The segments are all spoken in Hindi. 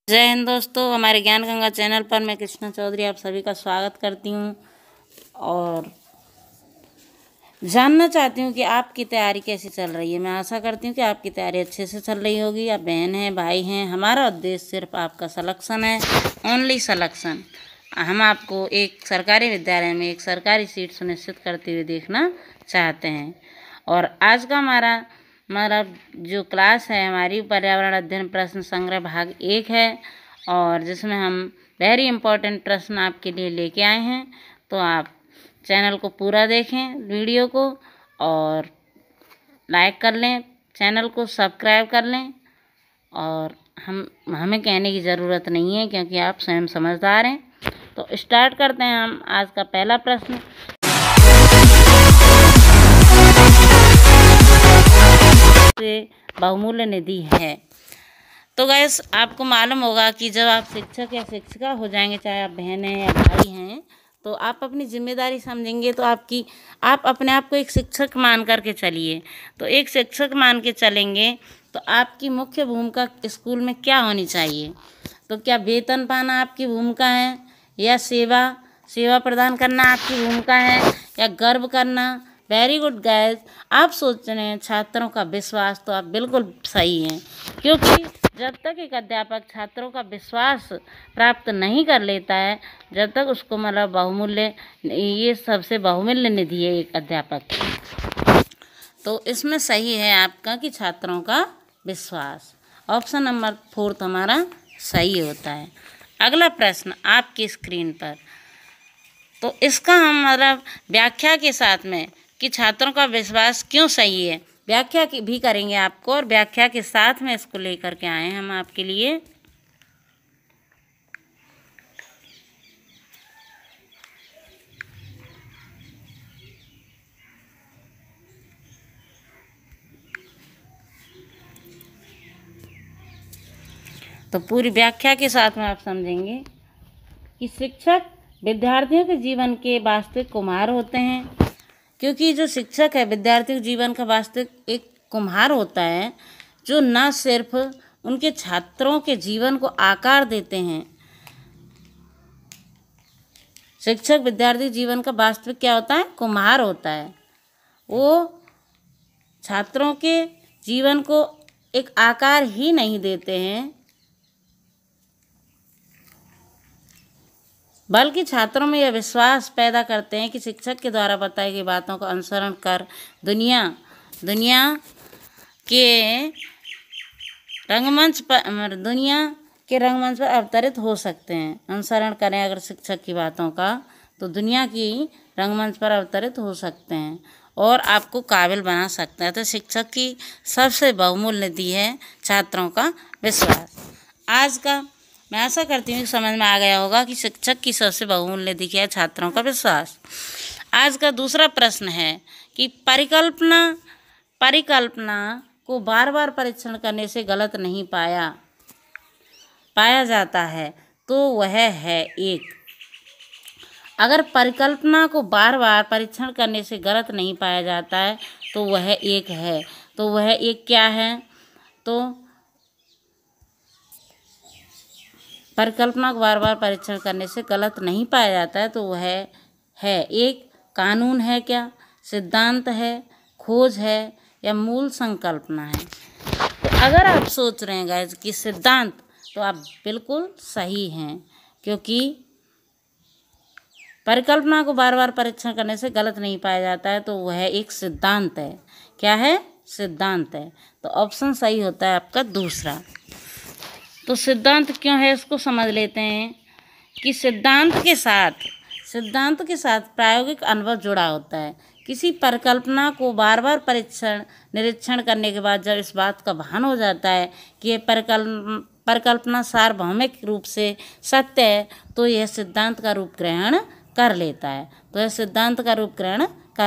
जय हिंद दोस्तों, हमारे ज्ञान गंगा चैनल पर मैं कृष्णा चौधरी आप सभी का स्वागत करती हूँ और जानना चाहती हूँ कि आपकी तैयारी कैसी चल रही है। मैं आशा करती हूँ कि आपकी तैयारी अच्छे से चल रही होगी। आप बहन हैं, भाई हैं, हमारा उद्देश्य सिर्फ आपका सिलेक्शन है, ओनली सिलेक्शन। हम आपको एक सरकारी विद्यालय में एक सरकारी सीट सुनिश्चित करते हुए देखना चाहते हैं। और आज का हमारा जो क्लास है हमारी पर्यावरण अध्ययन प्रश्न संग्रह भाग 1 है और जिसमें हम वेरी इम्पोर्टेंट प्रश्न आपके लिए लेके आए हैं। तो आप चैनल को पूरा देखें, वीडियो को, और लाइक कर लें, चैनल को सब्सक्राइब कर लें। और हमें कहने की ज़रूरत नहीं है क्योंकि आप स्वयं समझदार हैं। तो स्टार्ट करते हैं हम आज का पहला प्रश्न। बहुमूल्य निधि है। तो गाइस, आपको मालूम होगा कि जब आप शिक्षक या शिक्षिका हो जाएंगे, चाहे आप बहन हैं या भाई हैं, तो आप अपनी जिम्मेदारी समझेंगे। तो आप अपने आप को एक शिक्षक मान करके चलिए। तो एक शिक्षक मान के चलेंगे तो आपकी मुख्य भूमिका स्कूल में क्या होनी चाहिए? तो क्या वेतन पाना आपकी भूमिका है, या सेवा प्रदान करना आपकी भूमिका है, या गर्व करना? वेरी गुड गाइस, आप सोच रहे हैं छात्रों का विश्वास, तो आप बिल्कुल सही हैं। क्योंकि जब तक एक अध्यापक छात्रों का विश्वास प्राप्त नहीं कर लेता है, जब तक उसको बहुमूल्य, ये सबसे बहुमूल्य निधि है एक अध्यापक। तो इसमें सही है आपका कि छात्रों का विश्वास। ऑप्शन नंबर 4 हमारा सही होता है। अगला प्रश्न आपकी स्क्रीन पर। तो इसका हम व्याख्या के साथ में कि छात्रों का विश्वास क्यों सही है, व्याख्या भी करेंगे आपको, और व्याख्या के साथ में इसको लेकर के आए हैं हम आपके लिए। तो पूरी व्याख्या के साथ में आप समझेंगे कि शिक्षक विद्यार्थियों के जीवन के वास्तविक कुम्हार होते हैं। क्योंकि जो शिक्षक है विद्यार्थियों के जीवन का वास्तविक एक कुम्हार होता है, जो न सिर्फ उनके छात्रों के जीवन को आकार देते हैं। शिक्षक विद्यार्थी जीवन का वास्तविक क्या होता है? कुम्हार होता है। वो छात्रों के जीवन को एक आकार ही नहीं देते हैं, बल्कि छात्रों में यह विश्वास पैदा करते हैं कि शिक्षक के द्वारा बताई गई बातों का अनुसरण कर दुनिया के रंगमंच पर अवतरित हो सकते हैं। अनुसरण करें अगर शिक्षक की बातों का, तो दुनिया की रंगमंच पर अवतरित हो सकते हैं और आपको काबिल बना सकते हैं। तो शिक्षक की सबसे बहुमूल्य निधि है छात्रों का विश्वास। आज का मैं आशा करती हूँ कि समझ में आ गया होगा कि शिक्षक की सबसे बहुमूल्य निधि क्या है? छात्रों का विश्वास। आज का दूसरा प्रश्न है कि परिकल्पना को बार बार परीक्षण करने से गलत नहीं पाया जाता है, तो वह है एक। अगर परिकल्पना को बार बार परीक्षण करने से गलत नहीं पाया जाता है तो वह एक है। तो वह एक क्या है? तो परिकल्पना को बार बार परीक्षण करने से गलत नहीं पाया जाता है तो वह है एक कानून है क्या, सिद्धांत है, खोज है, या मूल संकल्पना है? तो अगर आप सोच रहे हैं गाइस कि सिद्धांत, तो आप बिल्कुल सही हैं। क्योंकि परिकल्पना को बार बार परीक्षण करने से गलत नहीं पाया जाता है तो वह एक सिद्धांत है। क्या है? सिद्धांत है। तो ऑप्शन सही होता है आपका दूसरा। तो सिद्धांत क्यों है इसको समझ लेते हैं कि सिद्धांत के साथ प्रायोगिक अनुभव जुड़ा होता है। किसी परिकल्पना को बार बार निरीक्षण करने के बाद जब इस बात का भान हो जाता है कि ये परिकल्पना सार्वभौमिक रूप से सत्य है, तो यह सिद्धांत का रूप ग्रहण कर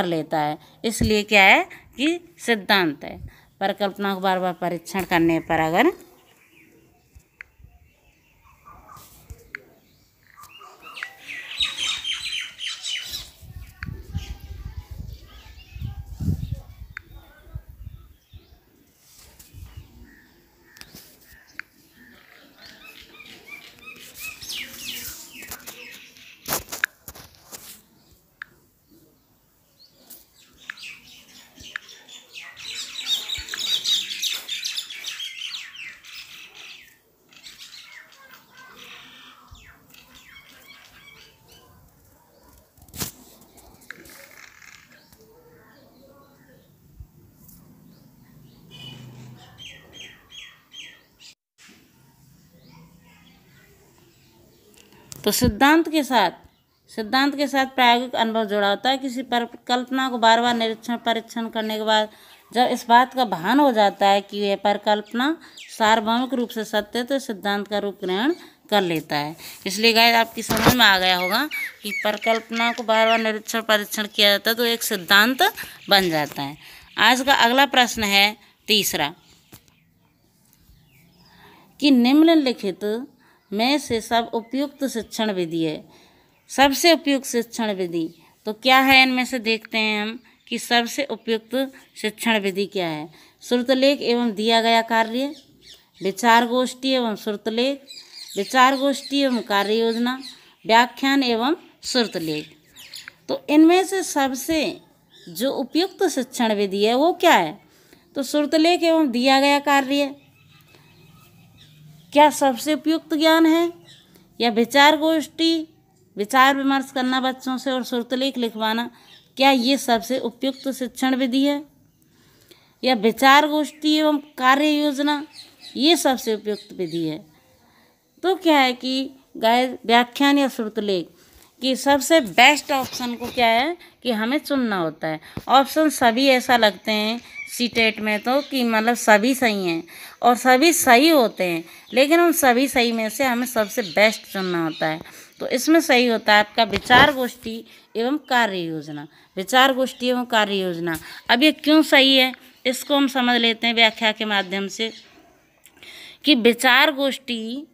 लेता है। इसलिए क्या है कि सिद्धांत है। परिकल्पना को बार बार परीक्षण करने पर अगर तो सिद्धांत के साथ प्रायोगिक अनुभव जुड़ा होता है। किसी परिकल्पना को बार बार निरीक्षण परीक्षण करने के बाद जब इस बात का भान हो जाता है कि यह परिकल्पना सार्वभौमिक रूप से सत्य है तो सिद्धांत का रूप ग्रहण कर लेता है। इसलिए गाइस आपकी समझ में आ गया होगा कि परिकल्पना को बार बार निरीक्षण परीक्षण किया जाता है तो एक सिद्धांत बन जाता है। आज का अगला प्रश्न है तीसरा कि निम्नलिखित में से सब उपयुक्त शिक्षण विधि है। सबसे उपयुक्त शिक्षण विधि तो क्या है, इनमें से देखते हैं हम कि सबसे उपयुक्त शिक्षण विधि क्या है। श्रुतलेख एवं दिया गया कार्य, विचार गोष्ठी एवं श्रुतलेख, विचार गोष्ठी एवं कार्य योजना, व्याख्यान एवं श्रुतलेख। तो इनमें से सबसे जो उपयुक्त शिक्षण विधि है वो क्या है, तो श्रुतलेख एवं दिया गया कार्य क्या सबसे उपयुक्त ज्ञान है, या विचार गोष्ठी विचार विमर्श करना बच्चों से और श्रुतलेख लिखवाना क्या ये सबसे उपयुक्त शिक्षण विधि है, या विचार गोष्ठी एवं कार्य योजना ये सबसे उपयुक्त विधि है। तो क्या है कि गाइस व्याख्यान या श्रुतलेख कि सबसे बेस्ट ऑप्शन को क्या है कि हमें चुनना होता है। ऑप्शन सभी ऐसा लगते हैं सीटेट में तो कि मतलब सभी सही हैं और सभी सही होते हैं, लेकिन उन सभी सही में से हमें सबसे बेस्ट चुनना होता है। तो इसमें सही होता है आपका विचार गोष्ठी एवं कार्य योजना। विचार गोष्ठी एवं कार्य योजना, अब ये क्यों सही है इसको हम समझ लेते हैं व्याख्या के माध्यम से कि विचार गोष्ठी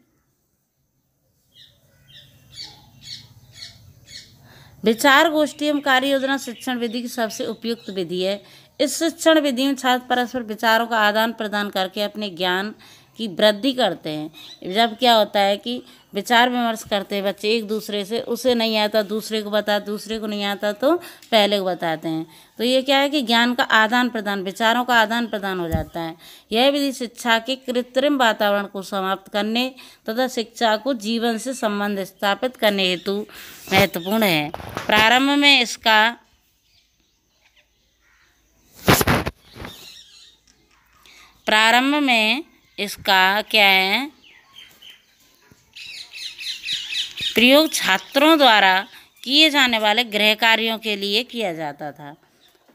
एवं कार्य योजना शिक्षण विधि की सबसे उपयुक्त विधि है। इस शिक्षण विधि में छात्र परस्पर विचारों का आदान प्रदान करके अपने ज्ञान की वृद्धि करते हैं। जब क्या होता है कि विचार विमर्श करते हैं बच्चे एक दूसरे से, उसे नहीं आता दूसरे को बताते, दूसरे को नहीं आता तो पहले को बताते हैं। तो ये क्या है कि ज्ञान का आदान प्रदान, विचारों का आदान प्रदान हो जाता है। यह विधि शिक्षा के कृत्रिम वातावरण को समाप्त करने तथा शिक्षा को जीवन से संबंध स्थापित करने हेतु महत्वपूर्ण है। प्रारंभ में इसका क्या है प्रयोग छात्रों द्वारा किए जाने वाले गृह कार्यों के लिए किया जाता था।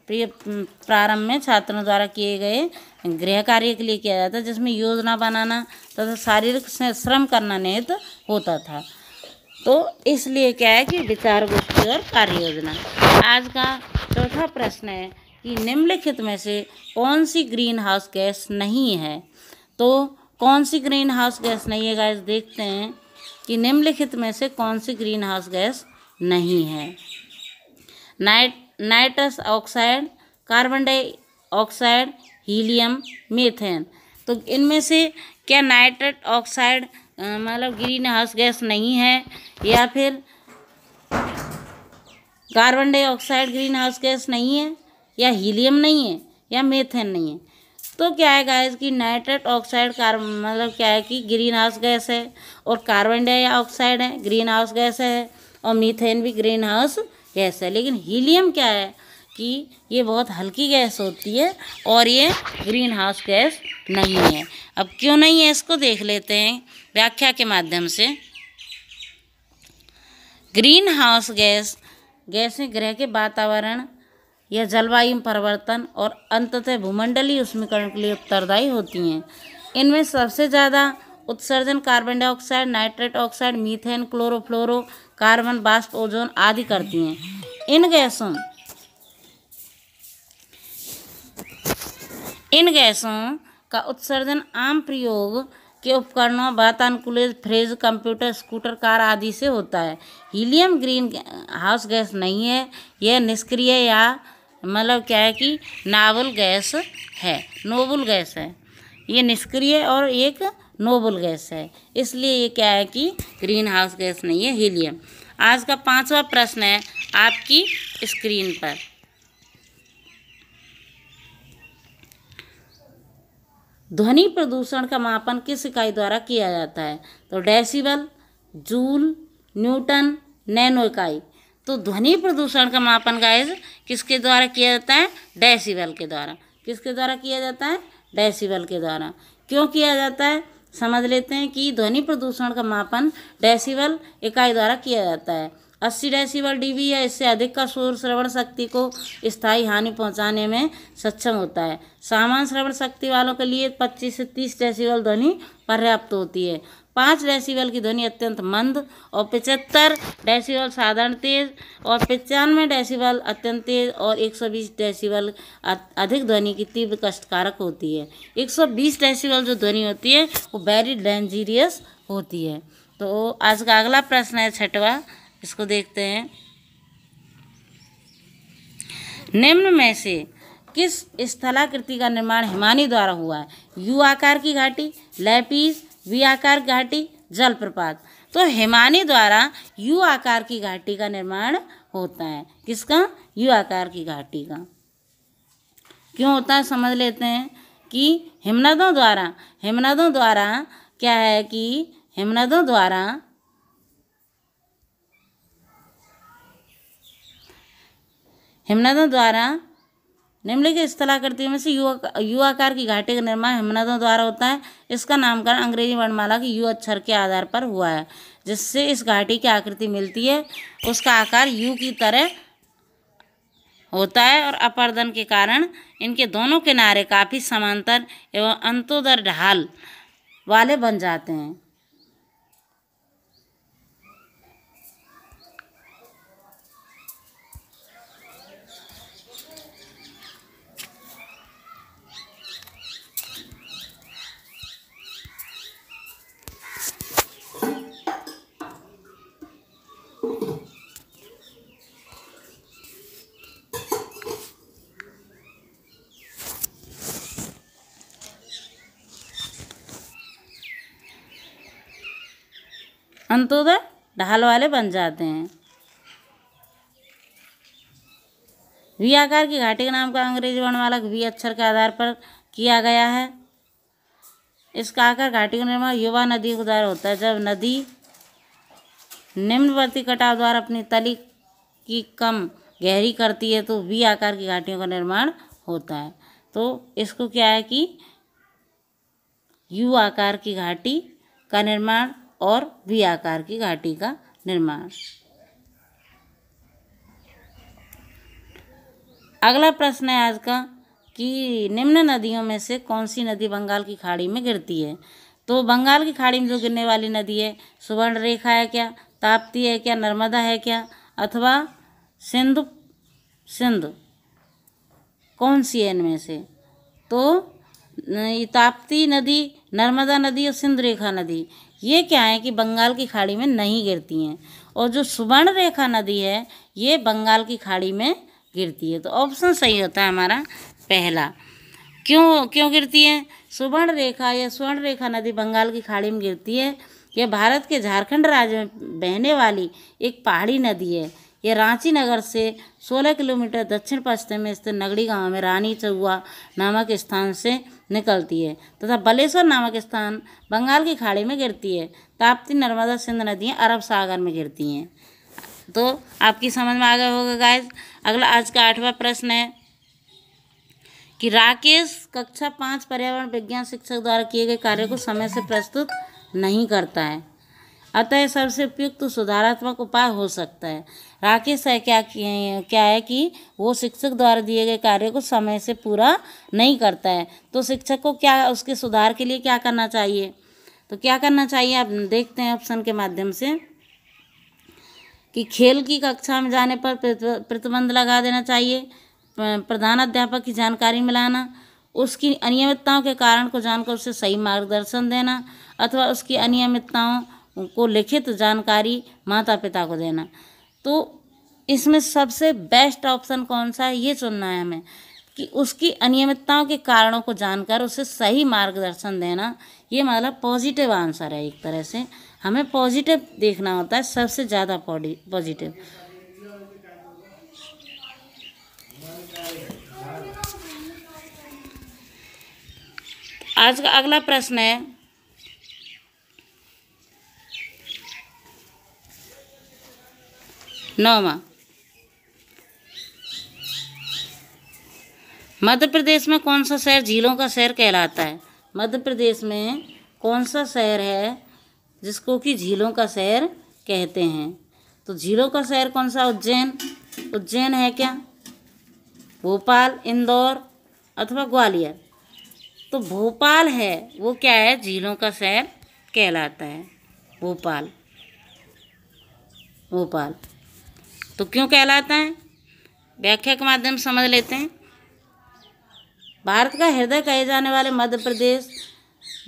प्रारंभ में छात्रों द्वारा किए गए गृह कार्य के लिए किया जाता है, जिसमें योजना बनाना तथा शारीरिक श्रम करना निहित होता था। तो इसलिए क्या है कि विचार गोष्ठी और कार्य योजना। आज का चौथा प्रश्न है कि निम्नलिखित में से कौन सी ग्रीन हाउस गैस नहीं है। तो कौन सी ग्रीन हाउस गैस नहीं है गाइस, देखते हैं कि निम्नलिखित में से कौन सी ग्रीन हाउस गैस नहीं है। Nitrous oxide, carbon dioxide, helium, methane. तो इनमें से क्या नाइट्रस ऑक्साइड मतलब ग्रीन हाउस गैस नहीं है, या फिर carbon dioxide green house gas नहीं है, या हीलियम नहीं है, या मीथेन नहीं है। तो क्या है गाइस कि नाइट्रस ऑक्साइड मतलब क्या है कि ग्रीन हाउस गैस है, और कार्बन डाइऑक्साइड है ग्रीन हाउस गैस है, और मीथेन भी ग्रीन हाउस गैस है। लेकिन हीलियम क्या है कि ये बहुत हल्की गैस होती है और ये ग्रीन हाउस गैस नहीं है। अब क्यों नहीं है इसको देख लेते हैं व्याख्या के माध्यम से। ग्रीन हाउस गैसें ग्रह के वातावरण या जलवायु में परिवर्तन और अंततः भूमंडलीय ऊष्मीकरण के लिए उत्तरदायी होती हैं। इनमें सबसे ज़्यादा उत्सर्जन carbon dioxide, nitrous oxide, methane, chlorofluoro carbon, वाष्प, ओजोन आदि करती हैं। इन गैसों का उत्सर्जन आम प्रयोग के उपकरणों, वातानुकूलित फ्रिज, कंप्यूटर, स्कूटर, कार आदि से होता है। हीलियम ग्रीन हाउस गैस नहीं है, यह निष्क्रिय या मतलब क्या है कि नोबल गैस है। ये निष्क्रिय और एक नोबल गैस है, इसलिए ये क्या है कि ग्रीन हाउस गैस नहीं है हीलियम। आज का 5वां प्रश्न है आपकी स्क्रीन पर। ध्वनि प्रदूषण का मापन किस इकाई द्वारा किया जाता है। तो डेसिबल, जूल, न्यूटन, नैनो इकाई। तो ध्वनि प्रदूषण का मापन गाइस किसके द्वारा किया जाता है, डेसिबल के द्वारा। किसके द्वारा किया जाता है, डेसिबल के द्वारा। क्यों किया जाता है, समझ लेते हैं कि ध्वनि प्रदूषण का मापन डेसिबल इकाई द्वारा किया जाता है। 80 डेसिबल डीबी या इससे अधिक का शोर श्रवण शक्ति को स्थायी हानि पहुंचाने में सक्षम होता है। सामान्य श्रवण शक्ति वालों के लिए 25 से 30 डेसिबल ध्वनि पर्याप्त होती है। 5 डेसिबल की ध्वनि अत्यंत मंद और 75 डेसिबल साधारण तेज और 95 डेसिबल अत्यंत तेज और 120 डेसिबल अधिक ध्वनि की तीव्र कष्टकारक होती है। 120 डेसिबल जो ध्वनि होती है वो वेरी डेंजरियस होती है। तो आज का अगला प्रश्न है 6वां, इसको देखते हैं। निम्न में से किस स्थलाकृति का निर्माण हिमानी द्वारा हुआ है? यू आकार की घाटी, लैपीज, वी आकार घाटी, जलप्रपात। तो हिमानी द्वारा यू आकार की घाटी का निर्माण होता है। किसका? यू आकार की घाटी का। क्यों होता है समझ लेते हैं कि हिमनदों द्वारा क्या है कि हिमनदों द्वारा निम्नलिखित स्थलाकृतियों में से यू आकार की घाटी का निर्माण हिमनदों द्वारा होता है। इसका नामकरण अंग्रेजी वर्णमाला के यू अक्षर के आधार पर हुआ है, जिससे इस घाटी की आकृति मिलती है। उसका आकार यू की तरह होता है और अपर्दन के कारण इनके दोनों किनारे काफ़ी समांतर एवं अंतोदर ढाल वाले बन जाते हैं। अंतोदय ढाल वाले बन जाते हैं। वी आकार की घाटी का नामकरण अंग्रेजी वर्णमाला के वी अक्षर के आधार पर किया गया है। इसका आकार घाटी का निर्माण युवा नदी के द्वारा होता है। जब नदी निम्नवर्ती कटाव द्वारा अपनी तली की कम गहरी करती है तो वी आकार की घाटियों का निर्माण होता है। तो इसको क्या है कि यू आकार की घाटी का निर्माण और वी आकार की घाटी का निर्माण। अगला प्रश्न है आज का कि निम्न नदियों में से कौन सी नदी बंगाल की खाड़ी में गिरती है? तो बंगाल की खाड़ी में जो गिरने वाली नदी है सुवर्ण रेखा है क्या, ताप्ती है क्या, नर्मदा है क्या, अथवा सिंधु कौन सी है इनमें से? तो ताप्ती नदी, नर्मदा नदी और सिंधु रेखा नदी ये क्या है कि बंगाल की खाड़ी में नहीं गिरती हैं। और जो सुवर्ण रेखा नदी है ये बंगाल की खाड़ी में गिरती है। तो ऑप्शन सही होता है हमारा पहला। क्यों गिरती है? सुवर्ण रेखा या स्वर्ण रेखा नदी बंगाल की खाड़ी में गिरती है। यह भारत के झारखंड राज्य में बहने वाली एक पहाड़ी नदी है। यह रांची नगर से 16 किलोमीटर दक्षिण पश्चिम में स्थित नगड़ी गांव में रानी चौआ नामक स्थान से निकलती है तथा बलेश्वर नामक स्थान बंगाल की खाड़ी में गिरती है। ताप्ती, नर्मदा, सिंध नदियाँ अरब सागर में गिरती हैं। तो आपकी समझ में आ गया होगा गाइस। अगला आज का 8वां प्रश्न है कि राकेश कक्षा 5 पर्यावरण विज्ञान शिक्षक द्वारा किए गए कार्य को समय से प्रस्तुत नहीं करता है, अतः सबसे उपयुक्त सुधारात्मक उपाय हो सकता है। राकेश है क्या है कि वो शिक्षक द्वारा दिए गए कार्य को समय से पूरा नहीं करता है। तो शिक्षक को क्या उसके सुधार के लिए क्या करना चाहिए? तो क्या करना चाहिए आप देखते हैं ऑप्शन के माध्यम से कि खेल की कक्षा में जाने पर प्रतिबंध लगा देना चाहिए, प्रधान अध्यापक की जानकारी मिलाना, उसकी अनियमितताओं के कारण को जानकर उसे सही मार्गदर्शन देना, अथवा उसकी अनियमितताओं को लिखित जानकारी माता पिता को देना। तो इसमें सबसे बेस्ट ऑप्शन कौन सा है ये चुनना है हमें कि उसकी अनियमितताओं के कारणों को जानकर उसे सही मार्गदर्शन देना। ये मतलब पॉजिटिव आंसर है। एक तरह से हमें पॉजिटिव देखना होता है, सबसे ज़्यादा पॉजिटिव। आज का अगला प्रश्न है नौवां। मध्य प्रदेश में कौन सा शहर झीलों का शहर कहलाता है? मध्य प्रदेश में कौन सा शहर है जिसको कि झीलों का शहर कहते हैं? तो झीलों का शहर कौन सा? उज्जैन। उज्जैन है क्या? भोपाल, इंदौर अथवा ग्वालियर? तो भोपाल है, वो क्या है? झीलों का शहर कहलाता है, भोपाल। भोपाल तो क्यों कहलाता है? व्याख्या के माध्यम से समझ लेते हैं। भारत का हृदय कहे जाने वाले मध्य प्रदेश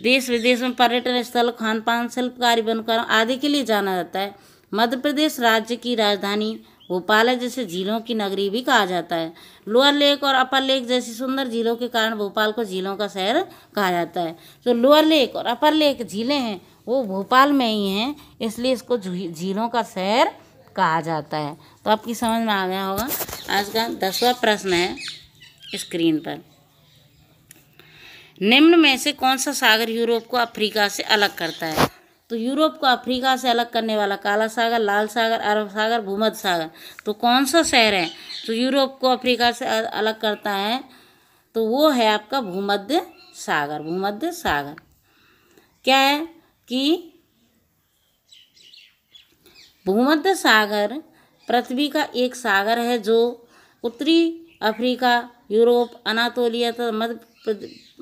देश विदेश में पर्यटन स्थल, खान पान, शिल्पकारी, वनकर्म आदि के लिए जाना जाता है। मध्य प्रदेश राज्य की राजधानी भोपाल है, जिसे झीलों की नगरी भी कहा जाता है। लोअर लेक और अपर लेक जैसी सुंदर झीलों के कारण भोपाल को झीलों का शहर कहा जाता है। जो लोअर लेक और अपर लेक झीलें हैं वो भोपाल में ही हैं, इसलिए इसको झीलों का शहर कहा जाता है। तो आपकी समझ में आ गया होगा। आज का 10वां प्रश्न है स्क्रीन पर। निम्न में से कौन सा सागर यूरोप को अफ्रीका से अलग करता है? तो यूरोप को अफ्रीका से अलग करने वाला काला सागर, लाल सागर, अरब सागर, भूमध्य सागर। तो कौन सा शहर है जो यूरोप को अफ्रीका से अलग करता है? तो वो है आपका भूमध्य सागर। भूमध्य सागर क्या है कि भूमध्य सागर पृथ्वी का एक सागर है जो उत्तरी अफ्रीका, यूरोप, अनातोलिया तथा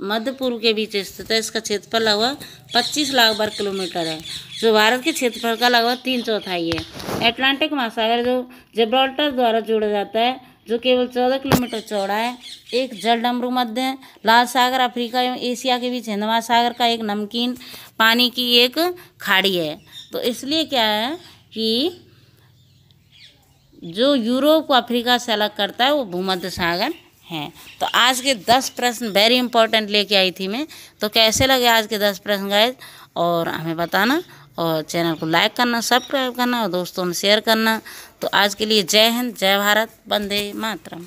मध्य पूर्व के बीच स्थित है। इसका क्षेत्रफल लगभग 25 लाख वर्ग किलोमीटर है, जो भारत के क्षेत्रफल का लगभग 3/4 है। अटलांटिक महासागर जो जिब्राल्टर द्वारा जोड़ा जाता है, जो केवल 14 किलोमीटर चौड़ा है, एक जलडमरू मध्य है। लाल सागर अफ्रीका एवं एशिया के बीच हिंद महासागर का एक नमकीन पानी की एक खाड़ी है। तो इसलिए क्या है कि जो यूरोप को अफ्रीका से अलग करता है वो भूमध्य सागर है। तो आज के 10 प्रश्न वेरी इंपॉर्टेंट लेके आई थी मैं। तो कैसे लगे आज के 10 प्रश्न गाइस, और हमें बताना, और चैनल को लाइक करना, सब्सक्राइब करना और दोस्तों में शेयर करना। तो आज के लिए जय हिंद, जय भारत, वंदे मातरम।